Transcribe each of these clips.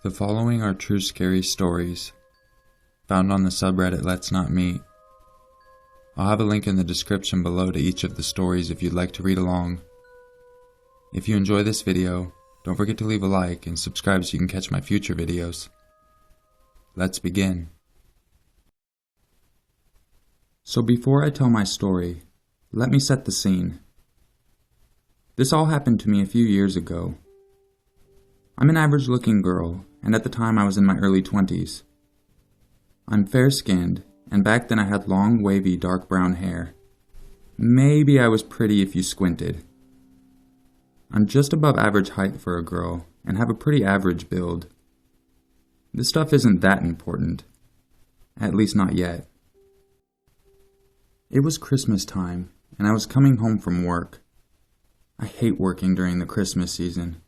The following are true scary stories, found on the subreddit Let's Not Meet. I'll have a link in the description below to each of the stories if you'd like to read along. If you enjoy this video, don't forget to leave a like and subscribe so you can catch my future videos. Let's begin. So before I tell my story, let me set the scene. This all happened to me a few years ago. I'm an average-looking girl, and at the time I was in my early 20s. I'm fair-skinned, and back then I had long, wavy, dark brown hair. Maybe I was pretty if you squinted. I'm just above average height for a girl, and have a pretty average build. This stuff isn't that important. At least not yet. It was Christmas time, and I was coming home from work. I hate working during the Christmas season.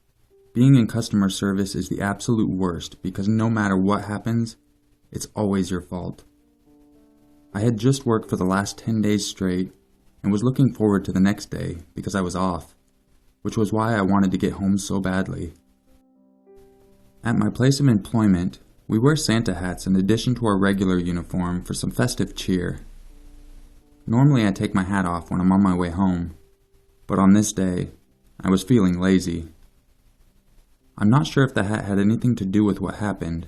Being in customer service is the absolute worst because no matter what happens, it's always your fault. I had just worked for the last 10 days straight and was looking forward to the next day because I was off, which was why I wanted to get home so badly. At my place of employment, we wear Santa hats in addition to our regular uniform for some festive cheer. Normally I take my hat off when I'm on my way home, but on this day, I was feeling lazy. I'm not sure if the hat had anything to do with what happened,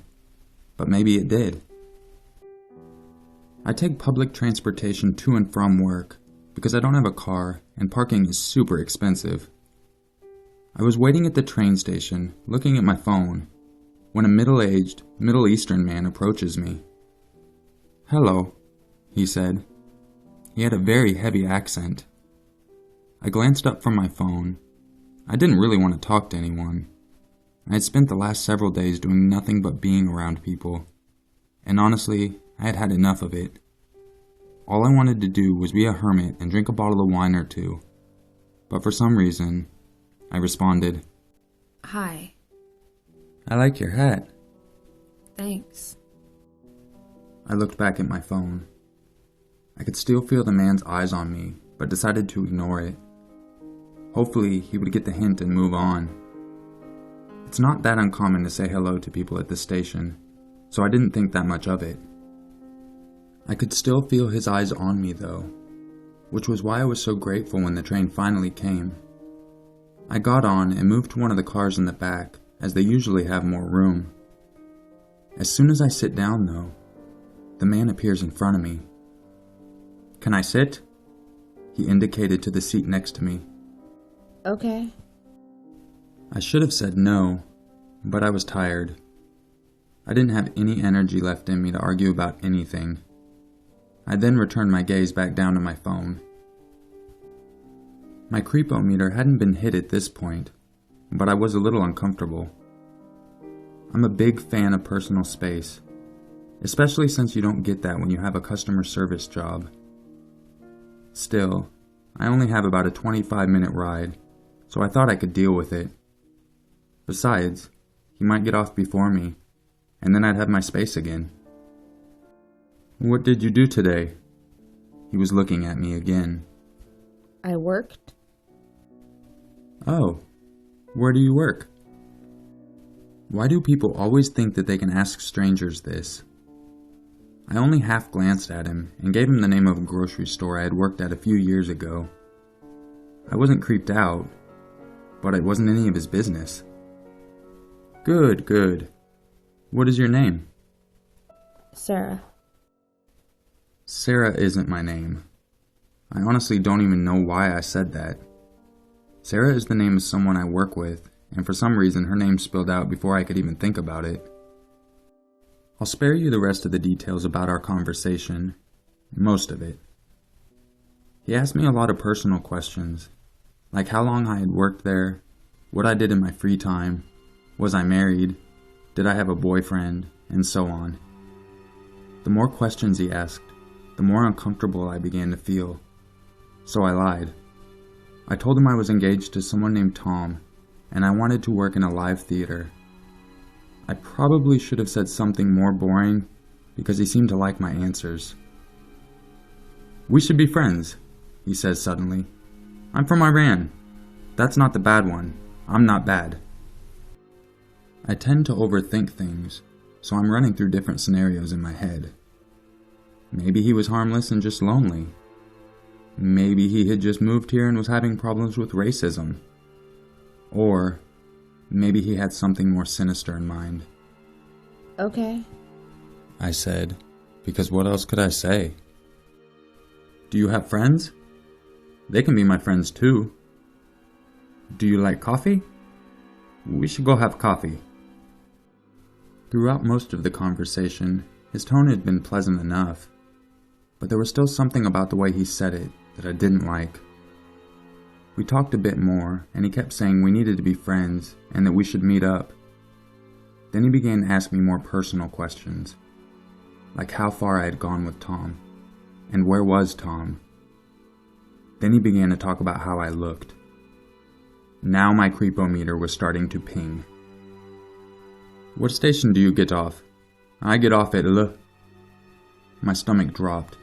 but maybe it did. I take public transportation to and from work because I don't have a car and parking is super expensive. I was waiting at the train station, looking at my phone, when a middle-aged, Middle Eastern man approaches me. "Hello," he said. He had a very heavy accent. I glanced up from my phone. I didn't really want to talk to anyone. I had spent the last several days doing nothing but being around people, and honestly, I had had enough of it. All I wanted to do was be a hermit and drink a bottle of wine or two, but for some reason, I responded, "Hi." "I like your hat." "Thanks." I looked back at my phone. I could still feel the man's eyes on me, but decided to ignore it. Hopefully, he would get the hint and move on. It's not that uncommon to say hello to people at the station, so I didn't think that much of it. I could still feel his eyes on me though, which was why I was so grateful when the train finally came. I got on and moved to one of the cars in the back, as they usually have more room. As soon as I sit down though, the man appears in front of me. "Can I sit?" He indicated to the seat next to me. "Okay." I should have said no, but I was tired. I didn't have any energy left in me to argue about anything. I then returned my gaze back down to my phone. My creepometer hadn't been hit at this point, but I was a little uncomfortable. I'm a big fan of personal space, especially since you don't get that when you have a customer service job. Still, I only have about a 25-minute ride, so I thought I could deal with it. Besides, he might get off before me, and then I'd have my space again. "What did you do today?" He was looking at me again. "I worked." "Oh, where do you work?" Why do people always think that they can ask strangers this? I only half glanced at him and gave him the name of a grocery store I had worked at a few years ago. I wasn't creeped out, but it wasn't any of his business. Good, good. What is your name?" "Sarah." Sarah isn't my name. I honestly don't even know why I said that. Sarah is the name of someone I work with, and for some reason her name spilled out before I could even think about it. I'll spare you the rest of the details about our conversation. Most of it. He asked me a lot of personal questions, like how long I had worked there, what I did in my free time, was I married, did I have a boyfriend, and so on. The more questions he asked, the more uncomfortable I began to feel. So I lied. I told him I was engaged to someone named Tom, and I wanted to work in a live theater. I probably should have said something more boring, because he seemed to like my answers. "We should be friends," he says suddenly. "I'm from Iran. That's not the bad one. I'm not bad." I tend to overthink things, so I'm running through different scenarios in my head. Maybe he was harmless and just lonely. Maybe he had just moved here and was having problems with racism. Or maybe he had something more sinister in mind. Okay. I said, because what else could I say? Do you have friends? They can be my friends too. Do you like coffee? We should go have coffee. Throughout most of the conversation, his tone had been pleasant enough, but there was still something about the way he said it that I didn't like. We talked a bit more, and he kept saying we needed to be friends and that we should meet up. Then he began to ask me more personal questions, like how far I had gone with Tom, and where was Tom. Then he began to talk about how I looked. Now my creepometer was starting to ping. What station do you get off? I get off at L. My stomach dropped.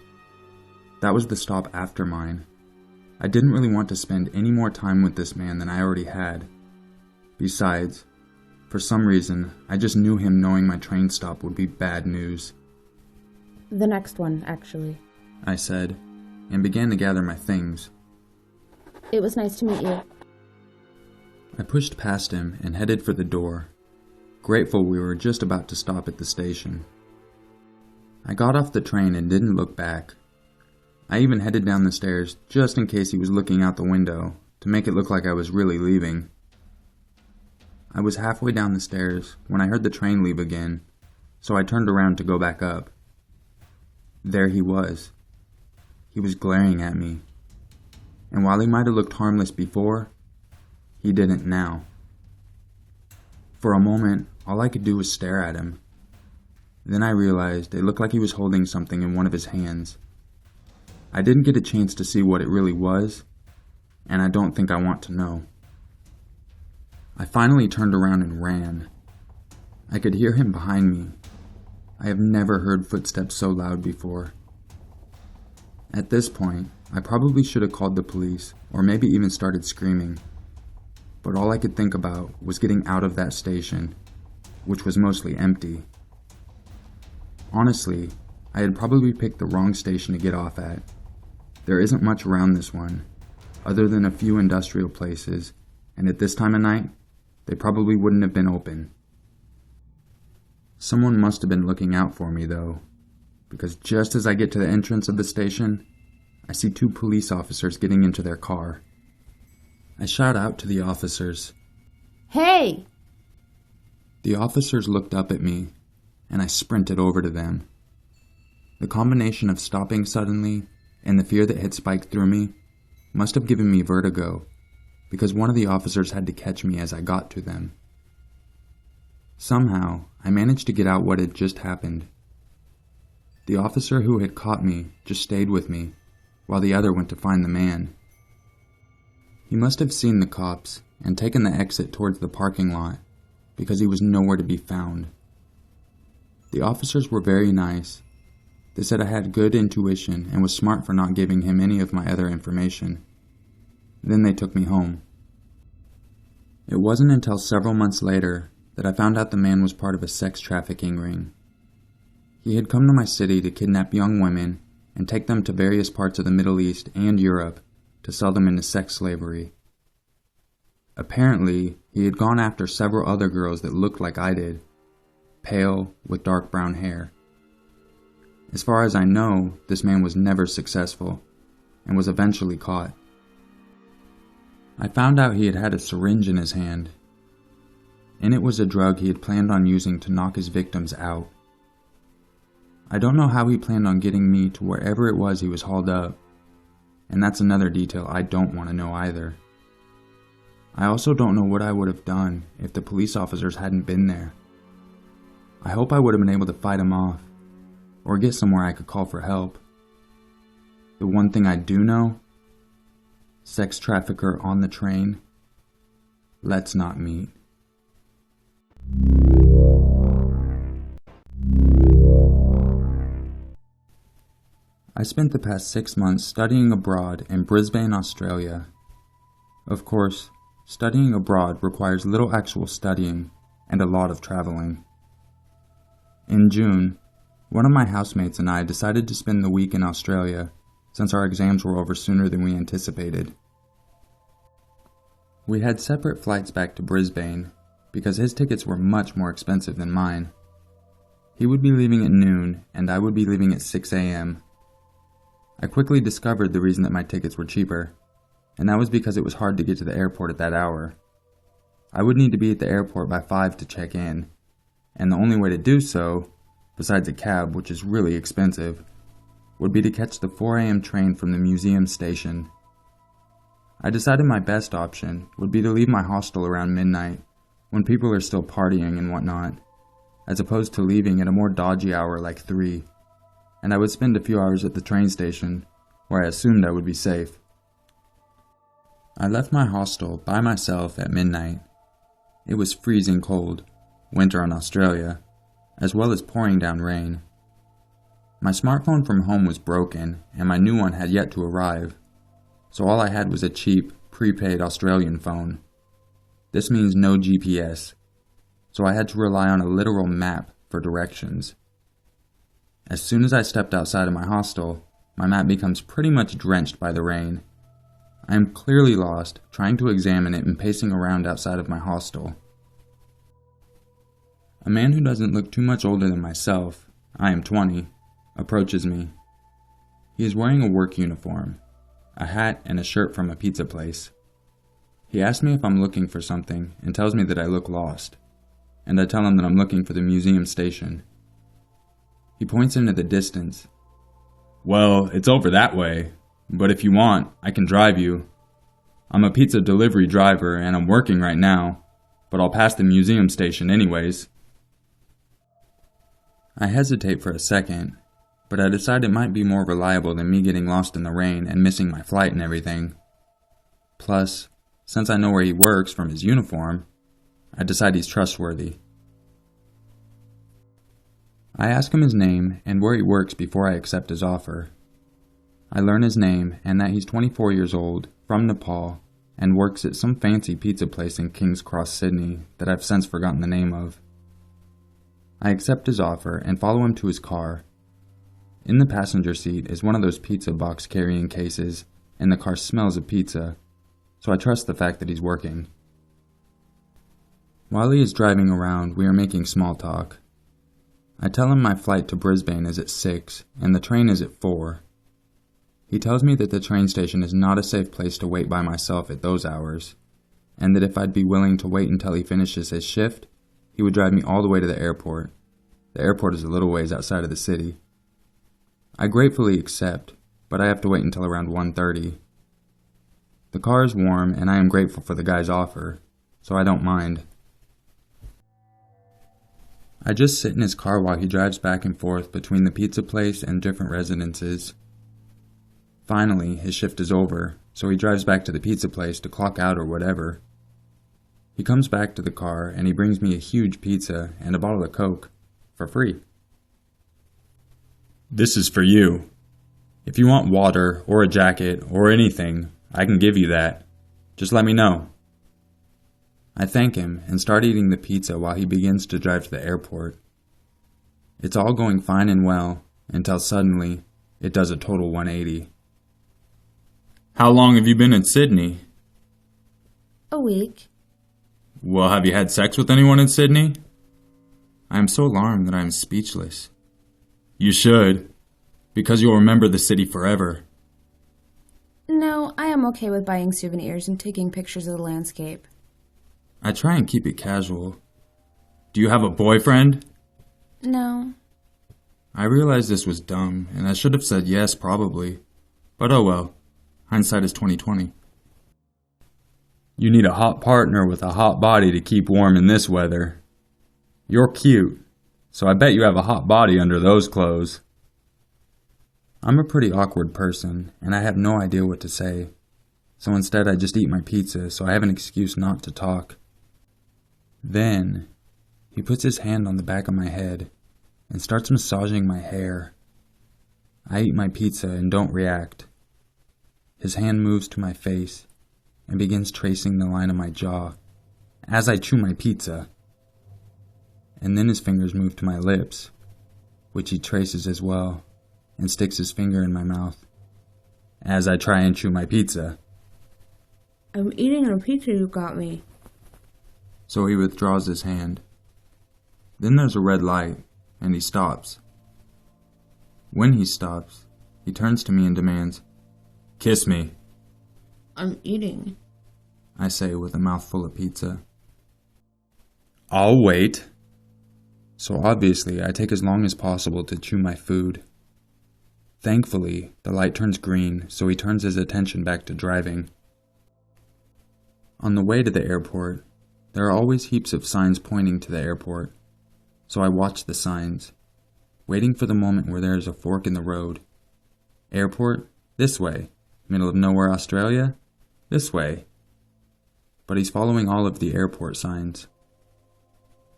That was the stop after mine. I didn't really want to spend any more time with this man than I already had. Besides, for some reason, I just knew him knowing my train stop would be bad news. The next one, actually. I said, and began to gather my things. It was nice to meet you. I pushed past him and headed for the door, grateful we were just about to stop at the station. I got off the train and didn't look back. I even headed down the stairs just in case he was looking out the window to make it look like I was really leaving. I was halfway down the stairs when I heard the train leave again, so I turned around to go back up. There he was. He was glaring at me. And while he might have looked harmless before, he didn't now. For a moment, all I could do was stare at him. Then I realized it looked like he was holding something in one of his hands. I didn't get a chance to see what it really was, and I don't think I want to know. I finally turned around and ran. I could hear him behind me. I have never heard footsteps so loud before. At this point, I probably should have called the police, or maybe even started screaming. But all I could think about was getting out of that station, which was mostly empty. Honestly, I had probably picked the wrong station to get off at. There isn't much around this one, other than a few industrial places, and at this time of night, they probably wouldn't have been open. Someone must have been looking out for me, though, because just as I get to the entrance of the station, I see 2 police officers getting into their car. I shout out to the officers, Hey! The officers looked up at me, and I sprinted over to them. The combination of stopping suddenly and the fear that had spiked through me must have given me vertigo, because one of the officers had to catch me as I got to them. Somehow, I managed to get out what had just happened. The officer who had caught me just stayed with me, while the other went to find the man. He must have seen the cops and taken the exit towards the parking lot, because he was nowhere to be found. The officers were very nice. They said I had good intuition and was smart for not giving him any of my other information. Then they took me home. It wasn't until several months later that I found out the man was part of a sex trafficking ring. He had come to my city to kidnap young women and take them to various parts of the Middle East and Europe to sell them into sex slavery. Apparently, he had gone after several other girls that looked like I did, pale with dark brown hair. As far as I know, this man was never successful and was eventually caught. I found out he had had a syringe in his hand. In it was a drug he had planned on using to knock his victims out. I don't know how he planned on getting me to wherever it was he was hauled up, and that's another detail I don't want to know either. I also don't know what I would have done if the police officers hadn't been there. I hope I would have been able to fight him off, or get somewhere I could call for help. The one thing I do know, sex trafficker on the train, let's not meet. I spent the past 6 months studying abroad in Brisbane, Australia. Of course, studying abroad requires little actual studying, and a lot of traveling. In June, one of my housemates and I decided to spend the week in Australia since our exams were over sooner than we anticipated. We had separate flights back to Brisbane because his tickets were much more expensive than mine. He would be leaving at noon and I would be leaving at 6 a.m. I quickly discovered the reason that my tickets were cheaper, and that was because it was hard to get to the airport at that hour. I would need to be at the airport by 5 to check in, and the only way to do so, besides a cab, which is really expensive, would be to catch the 4 a.m. train from the museum station. I decided my best option would be to leave my hostel around midnight, when people are still partying and whatnot, as opposed to leaving at a more dodgy hour like 3, and I would spend a few hours at the train station, where I assumed I would be safe. I left my hostel by myself at midnight. It was freezing cold, winter in Australia, as well as pouring down rain. My smartphone from home was broken, and my new one had yet to arrive, so all I had was a cheap, prepaid Australian phone. This means no GPS, so I had to rely on a literal map for directions. As soon as I stepped outside of my hostel, my map becomes pretty much drenched by the rain. I am clearly lost, trying to examine it and pacing around outside of my hostel. A man who doesn't look too much older than myself, I am 20, approaches me. He is wearing a work uniform, a hat and a shirt from a pizza place. He asks me if I'm looking for something and tells me that I look lost, and I tell him that I'm looking for the museum station. He points into the distance. "Well, it's over that way, but if you want, I can drive you. I'm a pizza delivery driver and I'm working right now, but I'll pass the museum station anyways." I hesitate for a second, but I decide it might be more reliable than me getting lost in the rain and missing my flight and everything. Plus, since I know where he works from his uniform, I decide he's trustworthy. I ask him his name and where he works before I accept his offer. I learn his name and that he's 24 years old, from Nepal, and works at some fancy pizza place in King's Cross, Sydney, that I've since forgotten the name of. I accept his offer and follow him to his car. In the passenger seat is one of those pizza box carrying cases, and the car smells of pizza, so I trust the fact that he's working. While he is driving around, we are making small talk. I tell him my flight to Brisbane is at 6 and the train is at 4. He tells me that the train station is not a safe place to wait by myself at those hours, and that if I'd be willing to wait until he finishes his shift, he would drive me all the way to the airport. The airport is a little ways outside of the city. I gratefully accept, but I have to wait until around 1:30. The car is warm and I am grateful for the guy's offer, so I don't mind. I just sit in his car while he drives back and forth between the pizza place and different residences. Finally, his shift is over, so he drives back to the pizza place to clock out or whatever. He comes back to the car and he brings me a huge pizza and a bottle of Coke, for free. "This is for you. If you want water or a jacket or anything, I can give you that. Just let me know." I thank him and start eating the pizza while he begins to drive to the airport. It's all going fine and well, until suddenly, it does a total 180. "How long have you been in Sydney?" A week. "Well, have you had sex with anyone in Sydney?" I am so alarmed that I am speechless. "You should, because you'll remember the city forever." No, I am okay with buying souvenirs and taking pictures of the landscape. I try and keep it casual. "Do you have a boyfriend?" No. I realized this was dumb, and I should have said yes, probably. But oh well, hindsight is 20/20. "You need a hot partner with a hot body to keep warm in this weather. You're cute, so I bet you have a hot body under those clothes." I'm a pretty awkward person, and I have no idea what to say. So instead I just eat my pizza so I have an excuse not to talk. Then, he puts his hand on the back of my head and starts massaging my hair. I eat my pizza and don't react. His hand moves to my face and begins tracing the line of my jaw as I chew my pizza. and then his fingers move to my lips, which he traces as well, and sticks his finger in my mouth, as I try and chew my pizza. I'm eating a pizza you got me. So he withdraws his hand. Then there's a red light, and he stops. When he stops, he turns to me and demands, "Kiss me," I'm eating, I say with a mouthful of pizza. "I'll wait." So obviously, I take as long as possible to chew my food. Thankfully, the light turns green, so he turns his attention back to driving. On the way to the airport, there are always heaps of signs pointing to the airport, so I watch the signs, waiting for the moment where there is a fork in the road. Airport, this way. Middle of nowhere, Australia, this way. But he's following all of the airport signs.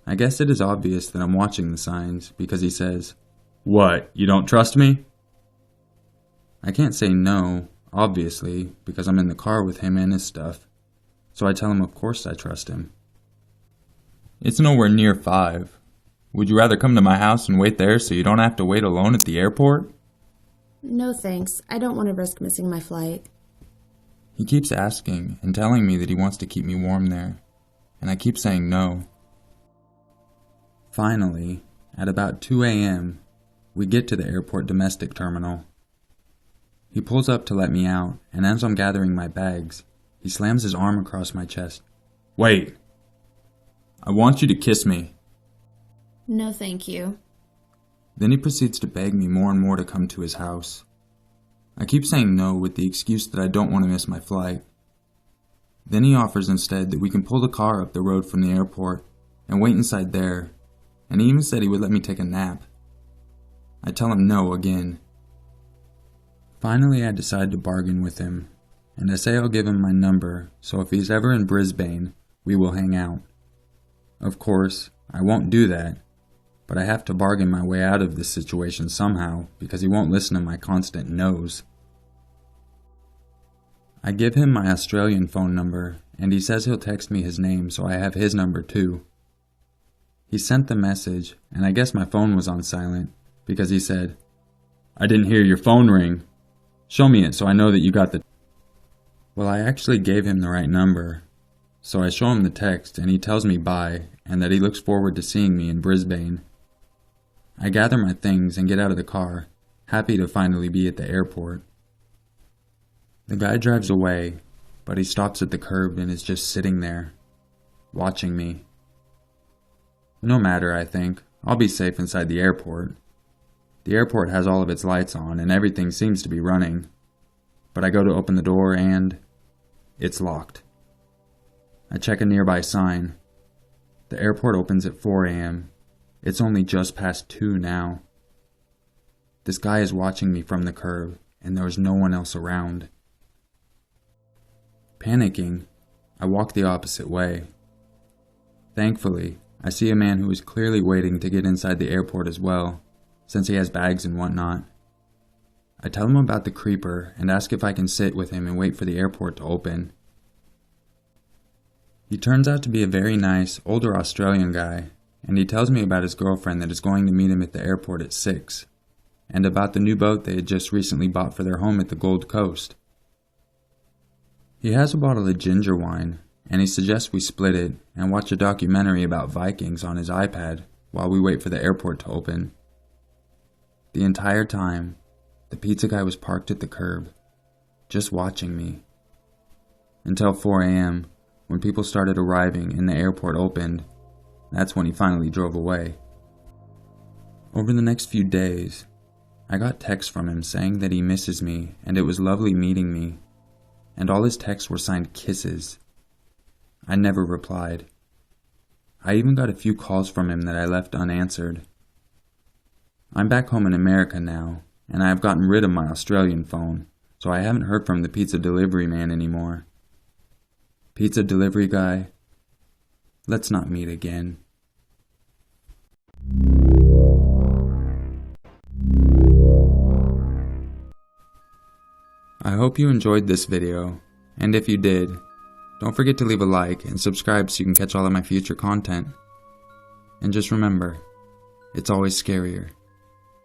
I guess it is obvious that I'm watching the signs because he says, "What, you don't trust me?" I can't say no, obviously, because I'm in the car with him and his stuff, so I tell him of course I trust him. "It's nowhere near 5. Would you rather come to my house and wait there so you don't have to wait alone at the airport?" No thanks, I don't want to risk missing my flight. He keeps asking and telling me that he wants to keep me warm there, and I keep saying no. Finally, at about 2 a.m., we get to the airport domestic terminal. He pulls up to let me out, and as I'm gathering my bags, he slams his arm across my chest. "Wait! I want you to kiss me." No thank you. Then he proceeds to beg me more and more to come to his house. I keep saying no with the excuse that I don't want to miss my flight. Then he offers instead that we can pull the car up the road from the airport and wait inside there, and he even said he would let me take a nap. I tell him no again. Finally, I decide to bargain with him, and I say I'll give him my number, so if he's ever in Brisbane, we will hang out. Of course, I won't do that, but I have to bargain my way out of this situation somehow because he won't listen to my constant no's. I give him my Australian phone number, and he says he'll text me his name so I have his number too. He sent the message, and I guess my phone was on silent because he said, "I didn't hear your phone ring. Show me it so I know that you got the..." Well, I actually gave him the right number, so I show him the text and he tells me bye and that he looks forward to seeing me in Brisbane. I gather my things and get out of the car, happy to finally be at the airport. The guy drives away, but he stops at the curb and is just sitting there, watching me. No matter, I think. I'll be safe inside the airport. The airport has all of its lights on and everything seems to be running. But I go to open the door and it's locked. I check a nearby sign. The airport opens at 4 a.m. It's only just past 2 now. This guy is watching me from the curb and there is no one else around. Panicking, I walk the opposite way. Thankfully, I see a man who is clearly waiting to get inside the airport as well, since he has bags and whatnot. I tell him about the creeper and ask if I can sit with him and wait for the airport to open. He turns out to be a very nice, older Australian guy, and he tells me about his girlfriend that is going to meet him at the airport at 6, and about the new boat they had just recently bought for their home at the Gold Coast. He has a bottle of ginger wine, and he suggests we split it and watch a documentary about Vikings on his iPad while we wait for the airport to open. The entire time, the pizza guy was parked at the curb, just watching me. Until 4 a.m., when people started arriving and the airport opened. That's when he finally drove away. Over the next few days, I got texts from him saying that he misses me and it was lovely meeting me, and all his texts were signed kisses. I never replied. I even got a few calls from him that I left unanswered. I'm back home in America now, and I have gotten rid of my Australian phone, so I haven't heard from the pizza delivery man anymore. Pizza delivery guy, let's not meet again. I hope you enjoyed this video, and if you did, don't forget to leave a like and subscribe so you can catch all of my future content. And just remember, it's always scarier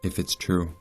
if it's true.